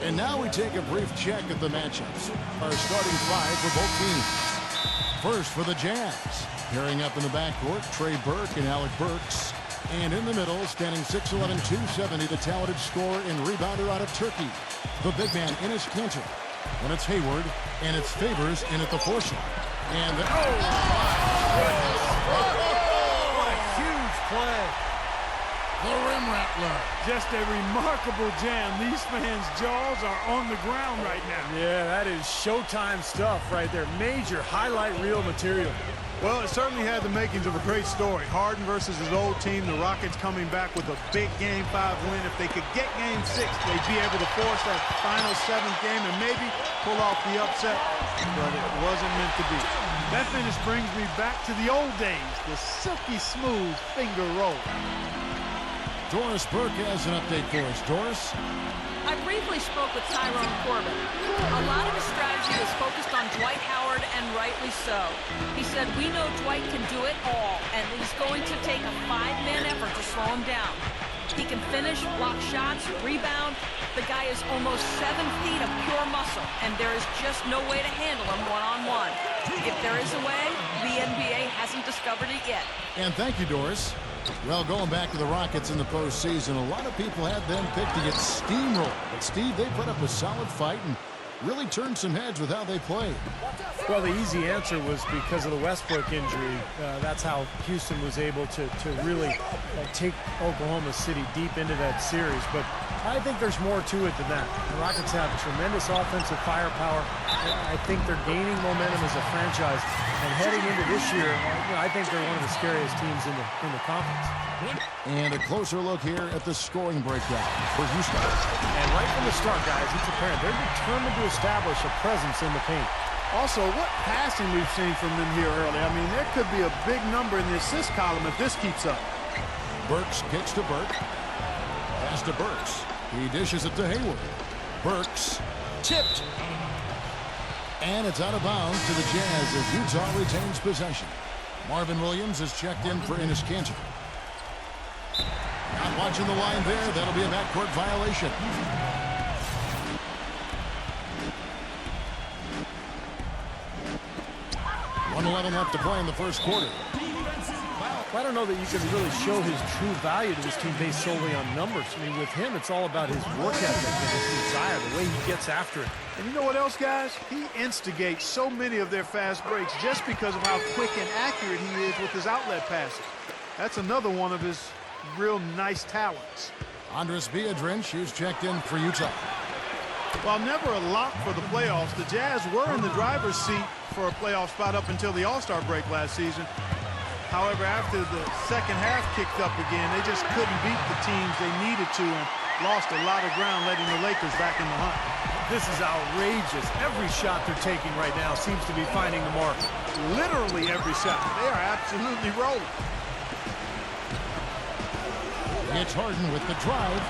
And now we take a brief check of the matchups. Our starting five for both teams. First for the Jazz. Pairing up in the backcourt, Trey Burke and Alec Burks. And in the middle, standing 6'11", 270, the talented scorer and rebounder out of Turkey, the big man, Enes Kanter. When it's Hayward, and it's Favors in at the 4 slot. And the, oh, my goodness. What a huge play. The rim rattler. Just a remarkable jam. These fans' jaws are on the ground right now. Yeah, that is Showtime stuff right there. Major highlight reel material. Well, it certainly had the makings of a great story. Harden versus his old team, the Rockets coming back with a big Game 5 win. If they could get Game 6, they'd be able to force that final 7th game and maybe pull off the upset, but it wasn't meant to be. That finish brings me back to the old days, the silky smooth finger roll. Doris Burke has an update for us. Doris? I briefly spoke with Tyrone Corbin. A lot of his strategy is focused on Dwight Howard, and rightly so. He said, we know Dwight can do it all, and he's going to take a 5-man effort to slow him down. He can finish, block shots, rebound. The guy is almost 7 feet of pure muscle, and there is just no way to handle him one-on-one. If there is a way, the NBA hasn't discovered it yet. And thank you, Doris. Well, going back to the Rockets in the postseason, a lot of people had them picked to get steamrolled. But, Steve, they put up a solid fight and really turned some heads with how they played. Well, the easy answer was because of the Westbrook injury. That's how Houston was able to really take Oklahoma City deep into that series. But I think there's more to it than that. The Rockets have tremendous offensive firepower. I think they're gaining momentum as a franchise. And heading into this year, I think they're one of the scariest teams in the conference. And a closer look here at the scoring breakdown for Houston. And right from the start, guys, it's apparent they're determined to establish a presence in the paint. Also, what passing we've seen from them here early. I mean, there could be a big number in the assist column if this keeps up. Burks kicks to Burke. Pass to Burks. He dishes it to Hayward. Burks tipped. And it's out of bounds to the Jazz as Utah retains possession. Marvin Williams is checked in for Enes Kanter. Not watching the line there. That'll be a backcourt violation. .11 left to play in the first quarter. I don't know that you can really show his true value to his team based solely on numbers. I mean, with him, it's all about his work ethic and his desire, the way he gets after it. And you know what else, guys? He instigates so many of their fast breaks just because of how quick and accurate he is with his outlet passes. That's another one of his real nice talents. Andres Biedrins is checked in for Utah. While never a lock for the playoffs, the Jazz were in the driver's seat for a playoff spot up until the All-Star break last season. However, after the second half kicked up again, they just couldn't beat the teams they needed to and lost a lot of ground, letting the Lakers back in the hunt. This is outrageous. Every shot they're taking right now seems to be finding the mark. Literally every shot. They are absolutely rolling. It's Harden with the drive.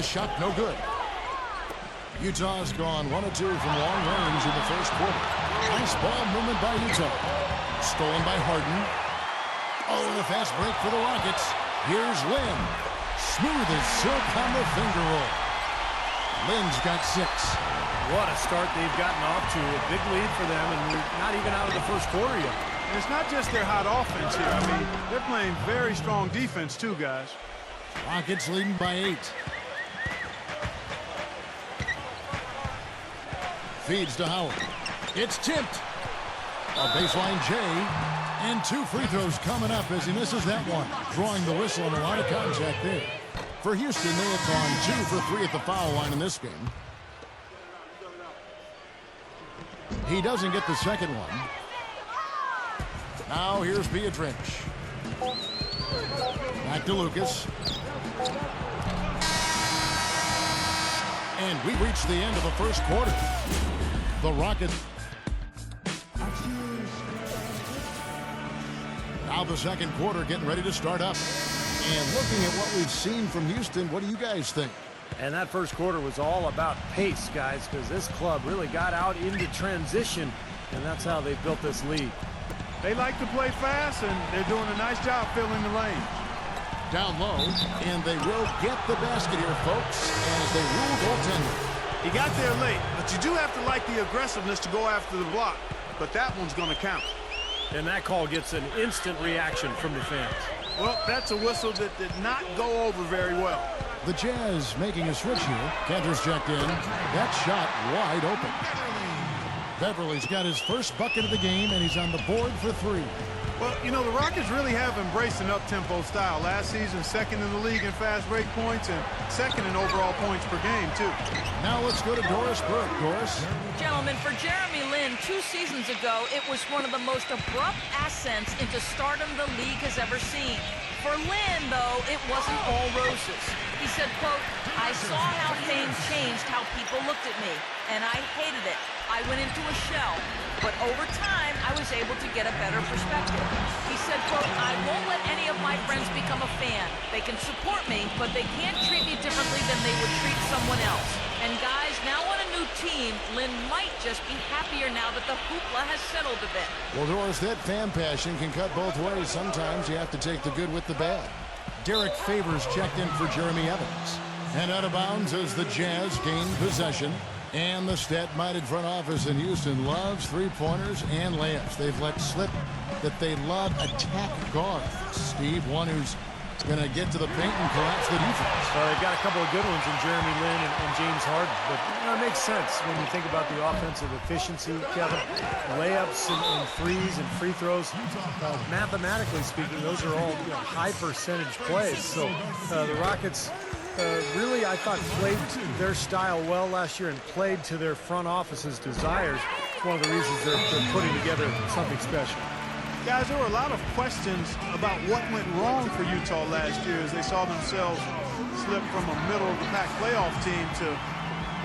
The shot no good. Utah's gone 1 of 2 from long range in the first quarter. Nice ball movement by Utah. Stolen by Harden. Oh, and a fast break for the Rockets. Here's Lynn. Smooth as silk on the finger roll. Lynn's got 6. What a start they've gotten off to. A big lead for them, and we're not even out of the first quarter yet. And it's not just their hot offense here. I mean, they're playing very strong defense too, guys. Rockets leading by 8. Feeds to Howard. It's tipped. A baseline J. And 2 free throws coming up as he misses that one. Drawing the whistle and a lot of contact there. For Houston, they have gone 2 for 3 at the foul line in this game. He doesn't get the second one. Now here's Biedrins. Back to Lucas. And we reached the end of the first quarter. The Rockets. Now the second quarter getting ready to start up. And looking at what we've seen from Houston, what do you guys think? And that first quarter was all about pace, guys, because this club really got out into transition, and that's how they built this lead. They like to play fast, and they're doing a nice job filling the lane. Down low, and they will get the basket here, folks, as they rule goaltender. He got there late, but you do have to like the aggressiveness to go after the block. But that one's going to count. And that call gets an instant reaction from the fans. Well, that's a whistle that did not go over very well. The Jazz making a switch here. Cantor's checked in. That shot wide open. Beverly's got his first bucket of the game, and he's on the board for 3. Well, you know, the Rockets really have embraced an up-tempo style. Last season, second in the league in fast break points and second in overall points per game, too. Now let's go to Doris Burke. Doris? Gentlemen, for Jeremy Lin, 2 seasons ago, it was one of the most abrupt ascents into stardom the league has ever seen. For Lin, though, it wasn't all roses. He said, quote, "I saw how fame changed how people looked at me, and I hated it. I went into a shell. But over time, I was able to get a better perspective." He said, quote, "I won't let any of my friends become a fan. They can support me, but they can't treat me differently than they would treat someone else. And guys, now on a new team, Lin might just be happier now that the hoopla has settled a bit." Well, Doris, that fan passion can cut both ways. Sometimes you have to take the good with the bad. Derek Favors checked in for Jeremy Evans. And out of bounds as the Jazz gain possession. And the stat-minded front office in Houston loves three-pointers and layups. They've let slip that they love attack guards. Steve, one who's going to get to the paint and collapse the defense. They've got a couple of good ones in Jeremy Lin and James Harden. But it makes sense when you think about the offensive efficiency, Kevin. Layups and threes and free throws. Mathematically speaking, those are all high-percentage plays. So the Rockets... really, I thought, played their style well last year and played to their front office's desires. It's one of the reasons they're putting together something special. Guys, there were a lot of questions about what went wrong for Utah last year as they saw themselves slip from a middle-of-the-pack playoff team to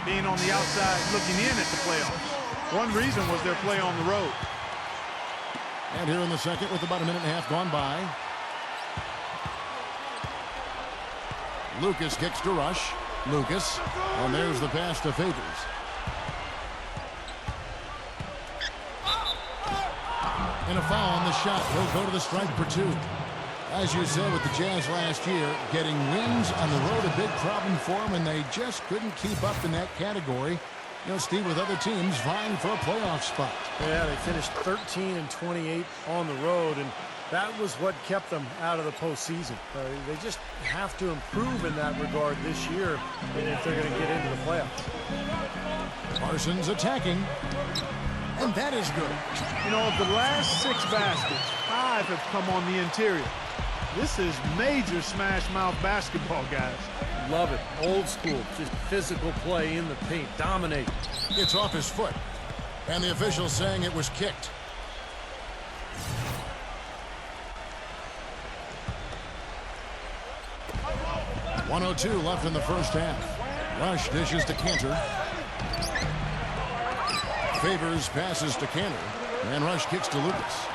being on the outside looking in at the playoffs. One reason was their play on the road. And here in the second with about a minute and a half gone by. Lucas kicks to Rush. Lucas. And there's the pass to Favors. And a foul on the shot. He'll go to the strike for 2. As you said with the Jazz last year, getting wins on the road a big problem for them, and they just couldn't keep up in that category. You know, Steve, with other teams vying for a playoff spot. Yeah, they finished 13-28 on the road, and that was what kept them out of the postseason. They just have to improve in that regard this year if they're going to get into the playoffs. Parsons attacking. And that is good. You know, of the last 6 baskets, 5 have come on the interior. This is major smash mouth basketball, guys. Love it. Old school. Just physical play in the paint. Dominate. It's off his foot. And the official saying it was kicked. .102 left in the first half. Rush dishes to Cantor. Favors passes to Cantor. And Rush kicks to Lucas.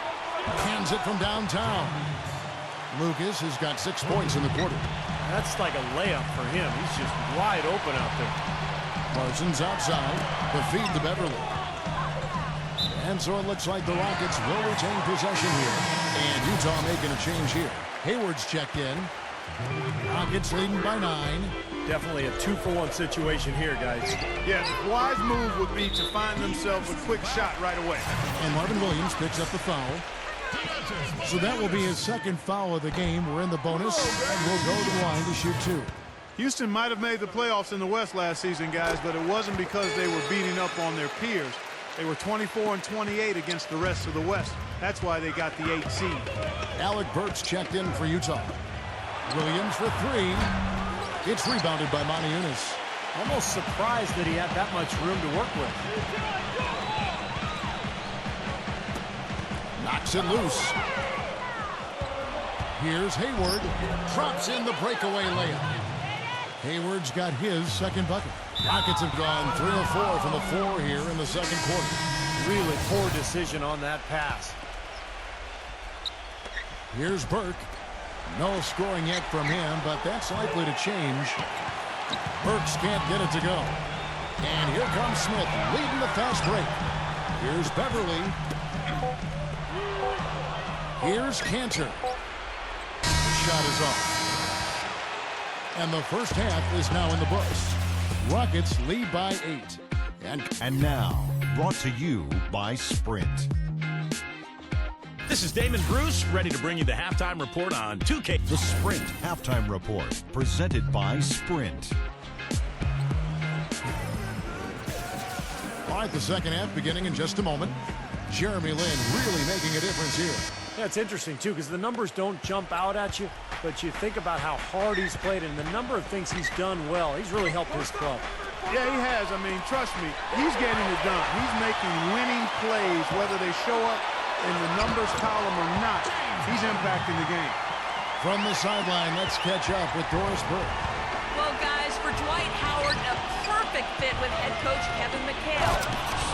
Cans it from downtown. Lucas has got 6 points in the quarter. That's like a layup for him. He's just wide open out there. Parsons outside. The feed to Beverly. And so it looks like the Rockets will retain possession here. And Utah making a change here. Hayward's checked in. Rockets leading by 9. Definitely a 2-for-1 situation here, guys. Yeah, the wise move would be to find themselves a quick shot right away. And Marvin Williams picks up the foul. So that will be his second foul of the game. We're in the bonus, and we'll go to the line to shoot 2. Houston might have made the playoffs in the West last season, guys, but it wasn't because they were beating up on their peers. They were 24-28 against the rest of the West. That's why they got the 8th seed. Alec Burks checked in for Utah. Williams for 3. It's rebounded by Matias. Almost surprised that he had that much room to work with. Knocks it loose. Here's Hayward. Drops in the breakaway layup. Hayward's got his second bucket. Rockets have gone 3 of 4 from the floor here in the second quarter. Really poor decision on that pass. Here's Burke. No scoring yet from him, but that's likely to change. Burks can't get it to go. And here comes Smith leading the fast break. Here's Beverly. Here's Cantor. The shot is off. And the first half is now in the books. Rockets lead by 8. And now, brought to you by Sprint. This is Damon Bruce, ready to bring you the halftime report on 2K. The Sprint Halftime Report, presented by Sprint. All right, the second half beginning in just a moment. Jeremy Lin really making a difference here. Yeah, it's interesting, too, because the numbers don't jump out at you, but you think about how hard he's played and the number of things he's done well. He's really helped his club. Yeah, he has. I mean, trust me, he's getting it done. He's making winning plays, whether they show up in the numbers column or not. He's impacting the game. From the sideline, let's catch up with Doris Burke. Well, guys, for Dwight Howard, a perfect fit with head coach Kevin McHale.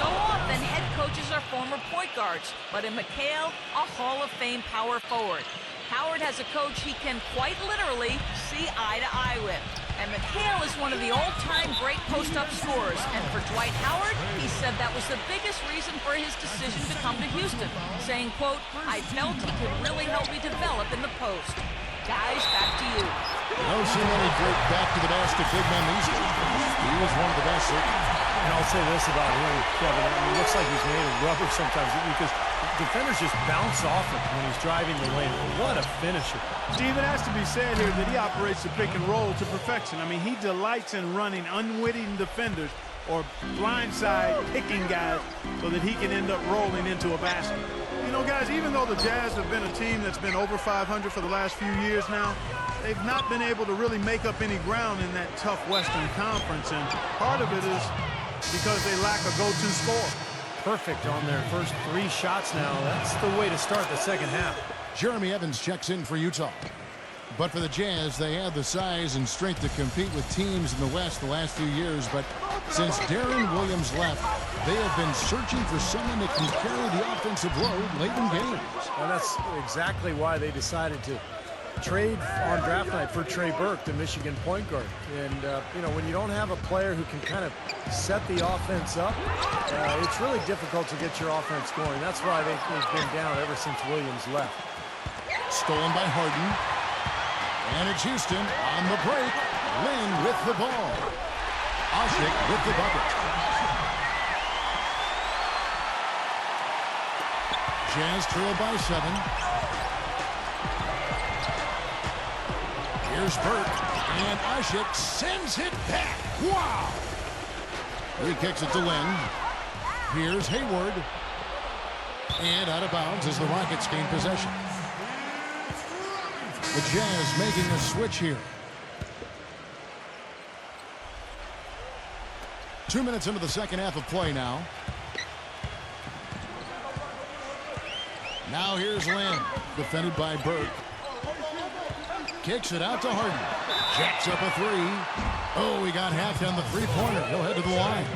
So often, head coaches are former point guards, but in McHale, a Hall of Fame power forward. Howard has a coach he can quite literally see eye to eye with. And McHale is one of the all-time great post-up scorers. And for Dwight Howard, he said that was the biggest reason for his decision to come to Houston, saying, quote, "I felt he could really help me develop in the post." Guys, back to you. Don't see many great back-to-the-basket big men these days. He was one of the best, certainly. And I'll say this about him, Kevin. It looks like he's made of rubber sometimes because defenders just bounce off him when he's driving the lane. What a finisher. Steve, it has to be said here that he operates the pick and roll to perfection. I mean, he delights in running unwitting defenders or blindside picking guys so that he can end up rolling into a basket. You know, guys, even though the Jazz have been a team that's been over 500 for the last few years now, they've not been able to really make up any ground in that tough Western Conference. And part of it is because they lack a go-to scorer. Perfect on their first 3 shots now. That's the way to start the second half. Jeremy Evans checks in for Utah. But for the Jazz, they have the size and strength to compete with teams in the West the last few years. But since Darren Williams left, they have been searching for someone that can carry the offensive load late in games. And that's exactly why they decided to trade on draft night for Trey Burke, the Michigan point guard. And, you know, when you don't have a player who can kind of set the offense up, it's really difficult to get your offense going. That's why they've been down ever since Williams left. Stolen by Harden. And it's Houston on the break. Lin with the ball. Ashik with the bucket. Jazz trail by 7. Here's Burke. And Ashik sends it back. Wow! He kicks it to Lin. Here's Hayward. And out of bounds as the Rockets gain possession. The Jazz making a switch here. 2 minutes into the second half of play now. Now here's Lin, defended by Burke. Kicks it out to Harden. Jacks up a 3. Oh, he got half down the three-pointer. He'll head to the line.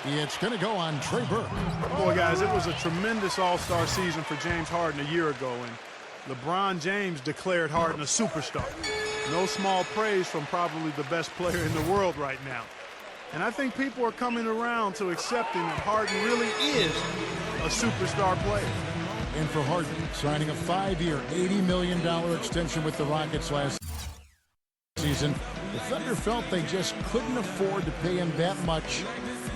It's going to go on Trey Burke. Boy, guys, it was a tremendous all-star season for James Harden a year ago, and LeBron James declared Harden a superstar. No small praise from probably the best player in the world right now. And I think people are coming around to accepting that Harden really is a superstar player. And for Harden, signing a 5-year, $80 million extension with the Rockets last season, the Thunder felt they just couldn't afford to pay him that much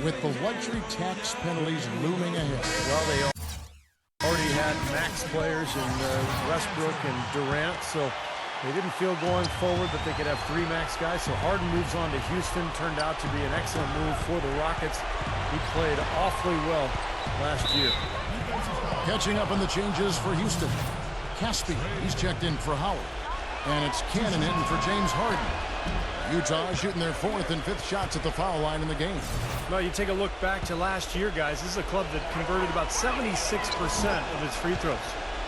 with the luxury tax penalties looming ahead. Well, they already had max players in Westbrook and Durant, so they didn't feel going forward that they could have 3 max guys. So Harden moves on to Houston. Turned out to be an excellent move for the Rockets. He played awfully well last year. Catching up on the changes for Houston. Caspi, he's checked in for Howard. And it's Cannon in for James Harden. Utah shooting their 4th and 5th shots at the foul line in the game. Well, you take a look back to last year, guys. This is a club that converted about 76% of its free throws.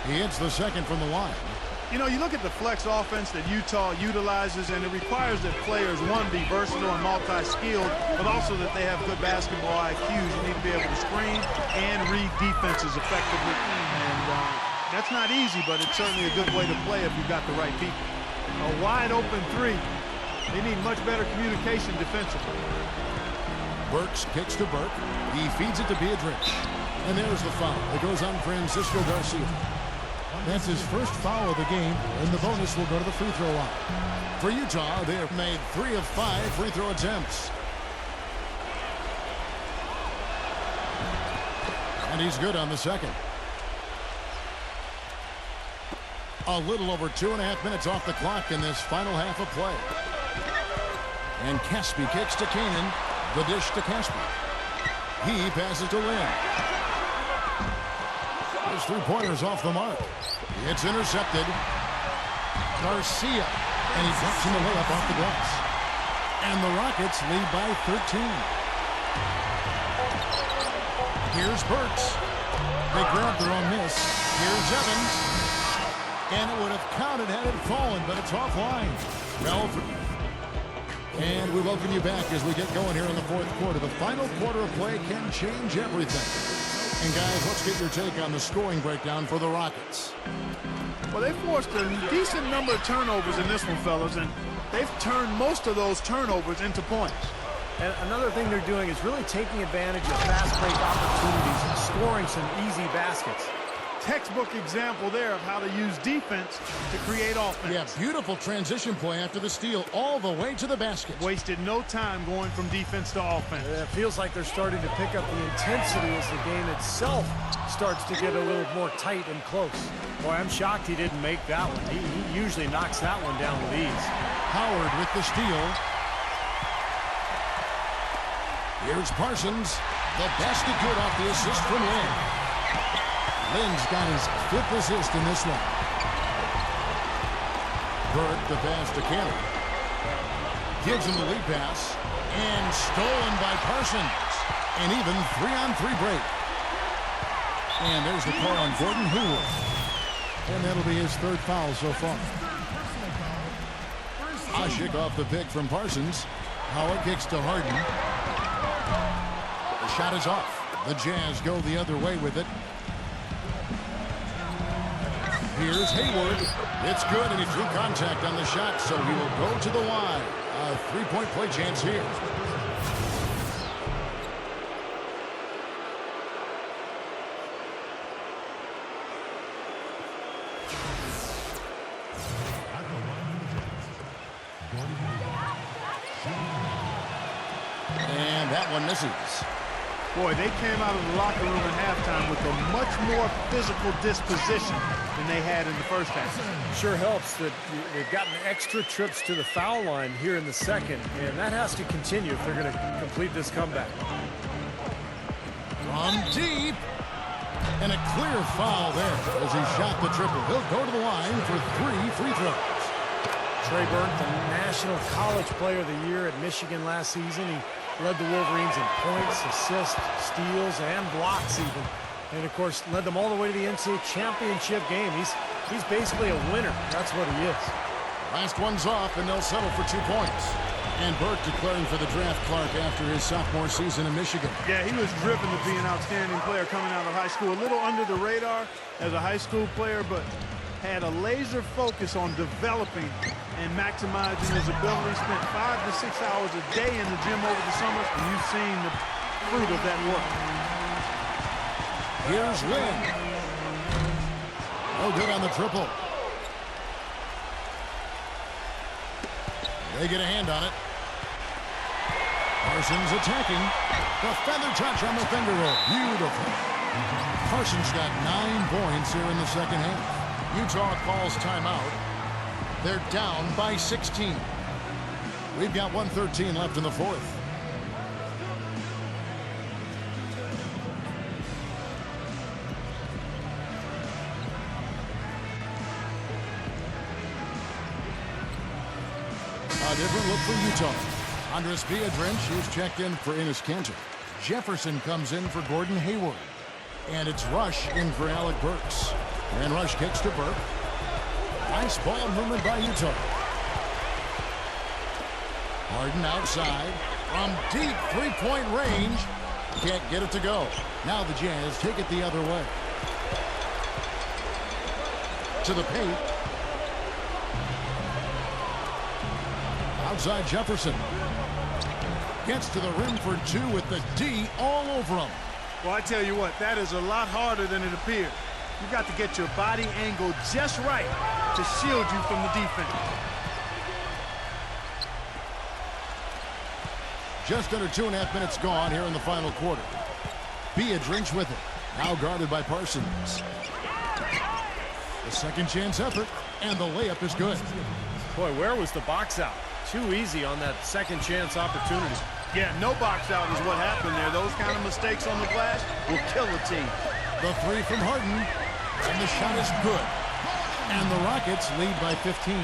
He hits the 2nd from the line. You know, you look at the flex offense that Utah utilizes, and it requires that players, one, be versatile and multi-skilled, but also that they have good basketball IQs. You need to be able to screen and read defenses effectively. And that's not easy, but it's certainly a good way to play if you've got the right people. A wide open 3. They need much better communication defensively. Burks kicks to Burke. He feeds it to Beatrice. And there's the foul. It goes on Francisco Garcia. That's his first foul of the game, and the bonus will go to the free throw line. For Utah, they have made 3 of 5 free throw attempts. And he's good on the second. A little over 2.5 minutes off the clock in this final half of play. And Caspi kicks to Canaan. The dish to Caspi. He passes to Lynn. His three-pointer's off the mark. It's intercepted. Garcia. And he drops in the layup off the glass. And the Rockets lead by 13. Here's Burks. They grab their own miss. Here's Evans. And it would have counted had it fallen, but it's offline. And we welcome you back as we get going here in the fourth quarter. The final quarter of play can change everything. And guys, let's get your take on the scoring breakdown for the Rockets. Well, they forced a decent number of turnovers in this one, fellas, and they've turned most of those turnovers into points. And another thing they're doing is really taking advantage of fast break opportunities and scoring some easy baskets. Textbook example there of how to use defense to create offense. Yeah, beautiful transition play after the steal all the way to the basket. Wasted no time going from defense to offense. It feels like they're starting to pick up the intensity as the game itself starts to get a little more tight and close. Boy, I'm shocked he didn't make that one. He usually knocks that one down with ease. Howard with the steal. Here's Parsons. The basket good off the assist from Lynn. Lynn's got his 5th assist in this one. Burke, the pass to Cannon. Gives him the lead pass. And stolen by Parsons. An even 3-on-3 break. And there's the call on Gordon Hayward. And that'll be his 3rd foul so far. Ashik off the pick from Parsons. Howard kicks to Harden. The shot is off. The Jazz go the other way with it. Here's Hayward. It's good, and he drew contact on the shot, so he will go to the line. A 3-point play chance here. And that one misses. Boy, they came out of the locker room at halftime with a much more physical disposition than they had in the first half. Sure helps that they've gotten extra trips to the foul line here in the second, and that has to continue if they're going to complete this comeback. From deep. And a clear foul there as he shot the triple. He'll go to the line for 3 free throws. Trey Burke, the National College Player of the Year at Michigan last season. He led the Wolverines in points, assists, steals, and blocks even. And, of course, led them all the way to the NCAA championship game. He's basically a winner. That's what he is. Last one's off, and they'll settle for 2 points. And Burke declaring for the draft Clark after his sophomore season in Michigan. Yeah, he was driven to be an outstanding player coming out of high school. A little under the radar as a high school player, but had a laser focus on developing and maximizing his ability. Spent 5 to 6 hours a day in the gym over the summers, and you've seen the fruit of that work. Here's Lynn. No good on the triple. They get a hand on it. Parsons attacking. The feather touch on the finger roll. Beautiful. Parsons got 9 points here in the second half. Utah calls timeout. They're down by 16. We've got 1:13 left in the fourth. A different look for Utah. Andres Biedrins, who's checked in for Enes Kanter. Jefferson comes in for Gordon Hayward. And it's Rush in for Alec Burks. And Rush kicks to Burke. Nice ball movement by Utah. Harden outside. From deep 3-point range. Can't get it to go. Now the Jazz take it the other way. To the paint. Outside Jefferson. Gets to the rim for 2 with the D all over him. Well, I tell you what, that is a lot harder than it appeared. You got to get your body angle just right to shield you from the defense. Just under 2.5 minutes gone here in the final quarter. Beadridge with it. Now guarded by Parsons. The second chance effort, and the layup is good. Boy, where was the box out? Too easy on that second chance opportunity. Yeah, no box out is what happened there. Those kind of mistakes on the glass will kill a team. The three from Harden, and the shot is good. And the Rockets lead by 15.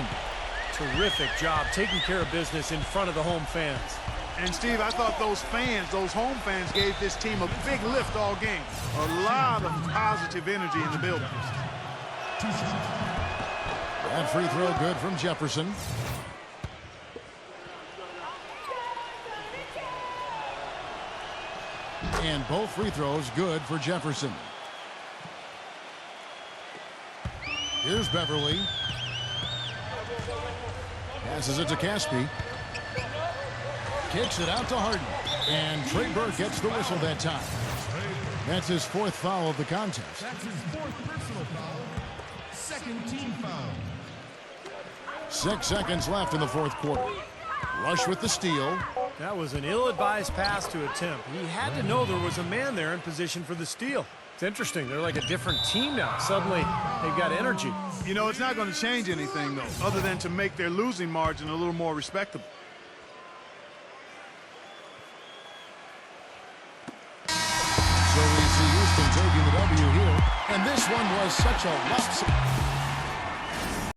Terrific job taking care of business in front of the home fans. And, Steve, I thought those fans, those home fans, gave this team a big lift all game. A lot of positive energy in the building. That free throw good from Jefferson. And both free throws good for Jefferson. Here's Beverly. Passes it to Caspi. Kicks it out to Harden. And Trey Burke gets the whistle that time. That's his fourth foul of the contest. That's his fourth personal foul. Second team foul. 6 seconds left in the fourth quarter. Rush with the steal. That was an ill-advised pass to attempt. He had to know there was a man there in position for the steal. It's interesting. They're like a different team now. Suddenly, they've got energy. You know, it's not going to change anything, though, other than to make their losing margin a little more respectable. So we see Houston taking the W here. And this one was such a lopsided.